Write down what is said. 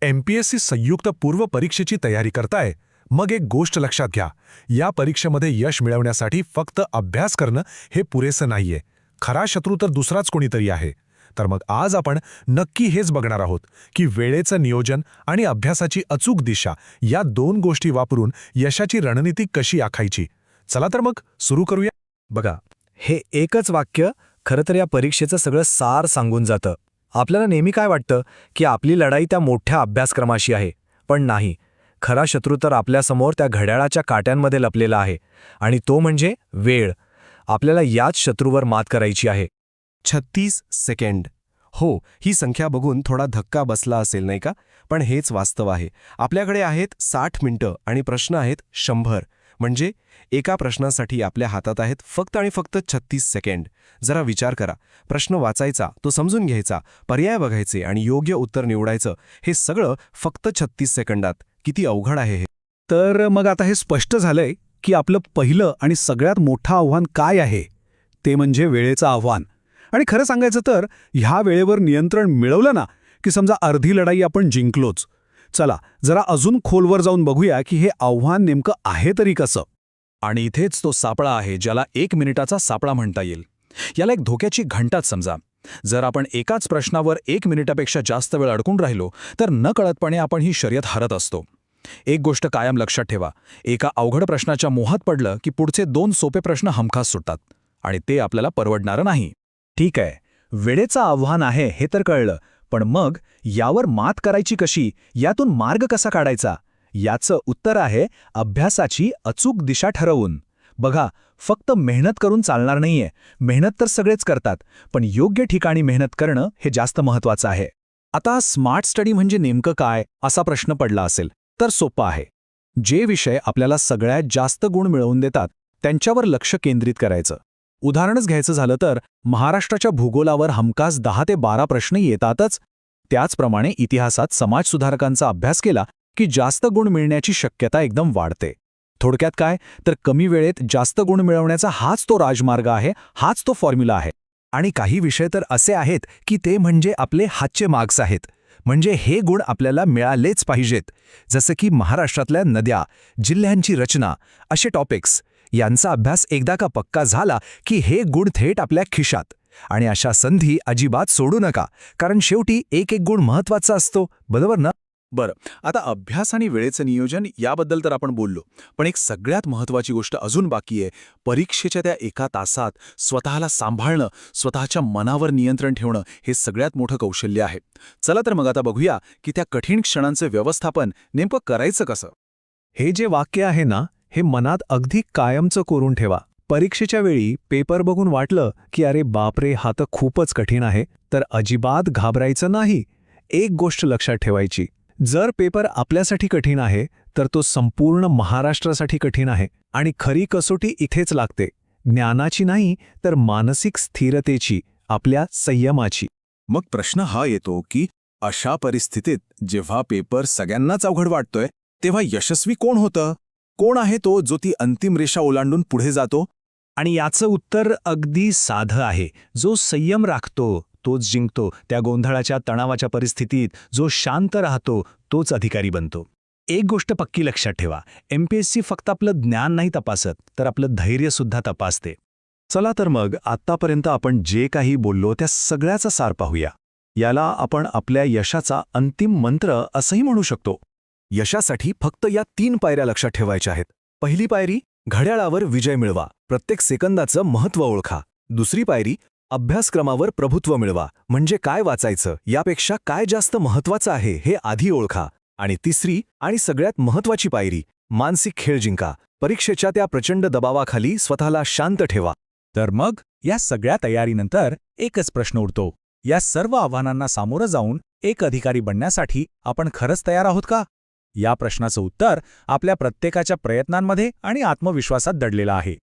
MPSC संयुक्त पूर्व परीक्षेची तयारी करताय, मग एक गोष्ट लक्षात घ्या. या परीक्षेमध्ये यश मिळवण्यासाठी फक्त अभ्यास करणं हे पुरेसं नाहीये. खरा शत्रू तर दुसराच कोणीतरी आहे. तर मग आज आपण नक्की हेच बघणार आहोत की वेळेचं नियोजन आणि अभ्यासाची अचूक दिशा या दोन गोष्टी वापरून यशाची रणनीती कशी आखायची. चला तर मग सुरू करूया. बघा, हे एकच वाक्य खरं तर या परीक्षेचं सगळं सार सांगून जातं. आपल्याला नेहमी काय वाटतं की आपली लढाई त्या मोठ्या अभ्यासक्रमाशी आहे, पण नाही. खरा शत्रू तर आपल्यासमोर त्या घड्याळाच्या काट्यांमध्ये लपलेला आहे, आणि तो म्हणजे वेळ. आपल्याला याच शत्रूवर मात करायची आहे. 36 सेकंड. हो, ही संख्या बघून थोडा धक्का बसला असेल नाही का? पण हेच वास्तव आहे. आपल्याकडे आहेत 60 मिनिटं आणि प्रश्न आहेत 100. म्हणजे एका प्रश्नासाठी आपल्या हातात आहेत फक्त आणि फक्त 36 सेकंड. जरा विचार करा. प्रश्न वाचायचा, तो समजून घ्यायचा, पर्याय बघायचे आणि योग्य उत्तर निवडायचं, हे सगळं फक्त 36 सेकंदात. किती अवघड आहे हे. तर मग आता हे स्पष्ट झालंय की आपलं पहिलं आणि सगळ्यात मोठं आव्हान काय आहे, ते म्हणजे वेळेचं आव्हान. आणि खरं सांगायचं तर ह्या वेळेवर नियंत्रण मिळवलं ना की समजा अर्धी लढाई आपण जिंकलोच. चला जरा अजून खोलवर जाऊन बघूया की हे आव्हान नेमकं आहे तरी कसं. आणि इथेच तो सापळा आहे ज्याला 1 मिनिटाचा सापळा म्हणता येईल. याला एक धोक्याची घंटाच समजा. जर आपण एकाच प्रश्नावर 1 मिनिटापेक्षा जास्त वेळ अडकून राहिलो तर नकळतपणे आपण ही शर्यत हरत असतो. एक गोष्ट कायम लक्षात ठेवा, एका अवघड प्रश्नाच्या मोहात पडलं की पुढचे 2 सोपे प्रश्न हमखास सुटतात, आणि ते आपल्याला परवडणारं नाही. ठीक आहे, वेळेचं आव्हान आहे हे तर कळलं, पण मग यावर मात करायची कशी, यातून मार्ग कसा काढायचा? याचं उत्तर आहे अभ्यासाची अचूक दिशा ठरवून. बघा, फक्त मेहनत करून चालणार नाहीये. मेहनत तर सगळेच करतात, पण योग्य ठिकाणी मेहनत करणं हे जास्त महत्त्वाचं आहे. आता स्मार्ट स्टडी म्हणजे नेमकं काय, असा प्रश्न पडला असेल तर सोपं आहे. जे विषय आपल्याला सगळ्यात जास्त गुण मिळवून देतात त्यांच्यावर लक्ष केंद्रित करायचं. उदाहरणच घ्यायचं झालं तर महाराष्ट्राच्या भूगोलावर हमखास 10 ते 12 प्रश्न येतातच. त्याचप्रमाणे इतिहासात समाजसुधारकांचा अभ्यास केला की जास्त गुण मिळण्याची शक्यता एकदम वाढते. थोडक्यात काय, तर कमी वेळेत जास्त गुण मिळवण्याचा हाच तो राजमार्ग आहे, हाच तो फॉर्म्युला आहे. आणि काही विषय तर असे आहेत की ते म्हणजे आपले हातचे मार्क्स आहेत. म्हणजे हे गुण आपल्याला मिळालेच पाहिजेत. जसं की महाराष्ट्रातल्या नद्या, जिल्ह्यांची रचना, असे टॉपिक्स. यांचा अभ्यास एकदा का पक्का झाला की हे गुण थेट आपल्या खिशात. आणि अशा संधी अजिबात सोडू नका, कारण शेवटी एक एक गुण महत्त्वाचा असतो, बरोबर ना? बरं, आता अभ्यास आणि वेळेचं नियोजन याबद्दल तर आपण बोललो, पण एक सगळ्यात महत्त्वाची गोष्ट अजून बाकी आहे. परीक्षेच्या त्या 1 तासात स्वतःला सांभाळणं, स्वतःच्या मनावर नियंत्रण ठेवणं, हे सगळ्यात मोठं कौशल्य आहे. चला तर मग आता बघूया की त्या कठीण क्षणांचं व्यवस्थापन नेमकं करायचं कसं. हे जे वाक्य आहे ना, हे मनात अगदी कायमचं कोरून ठेवा. परीक्षेच्या वेळी पेपर बघून वाटलं की अरे बापरे, हा तर खूपच कठीण आहे, तर अजिबात घाबरायचं नाही. एक गोष्ट लक्षात ठेवायची, जर पेपर आपल्यासाठी कठीण आहे तर तो संपूर्ण महाराष्ट्रासाठी कठीण आहे. आणि खरी कसोटी इथेच लागते, ज्ञानाची नाही तर मानसिक स्थिरतेची, आपल्या संयमाची. मग प्रश्न हा येतो की अशा परिस्थितीत जेव्हा पेपर सगळ्यांनाच अवघड वाटतोय, तेव्हा यशस्वी कोण होतं? कोण आहे तो जो ती अंतिम रेषा ओलांडून पुढे जातो? आणि याचं उत्तर अगदी साधं आहे. जो संयम राखतो तोच जिंकतो. त्या गोंधळाच्या तणावाच्या परिस्थितीत जो शांत राहतो तोच अधिकारी बनतो. एक गोष्ट पक्की लक्षात ठेवा, MPSC फक्त आपलं ज्ञान नाही तपासत, तर आपलं धैर्यसुद्धा तपासते. चला तर मग आत्तापर्यंत आपण जे काही बोललो त्या सगळ्याचा सार पाहूया. याला आपण आपल्या यशाचा अंतिम मंत्र असंही म्हणू शकतो. यशासाठी फक्त या 3 पायऱ्या लक्षात ठेवायच्या आहेत. पहिली पायरी, घड्याळावर विजय मिळवा, प्रत्येक सेकंदाचं महत्त्व ओळखा. दुसरी पायरी, अभ्यासक्रमावर प्रभुत्व मिळवा, म्हणजे काय वाचायचं यापेक्षा काय जास्त महत्त्वाचं आहे हे आधी ओळखा. आणि तिसरी आणि सगळ्यात महत्त्वाची पायरी, मानसिक खेळ जिंका. परीक्षेच्या त्या प्रचंड दबावाखाली स्वतःला शांत ठेवा. तर मग या सगळ्या तयारीनंतर एकच प्रश्न उरतो. या सर्व आव्हानांना सामोरं जाऊन एक अधिकारी बनण्यासाठी आपण खरंच तयार आहोत का? या प्रश्नाचं उत्तर आपल्या प्रत्येकाच्या प्रयत्नांमध्ये आणि आत्मविश्वासात दडलेलं आहे.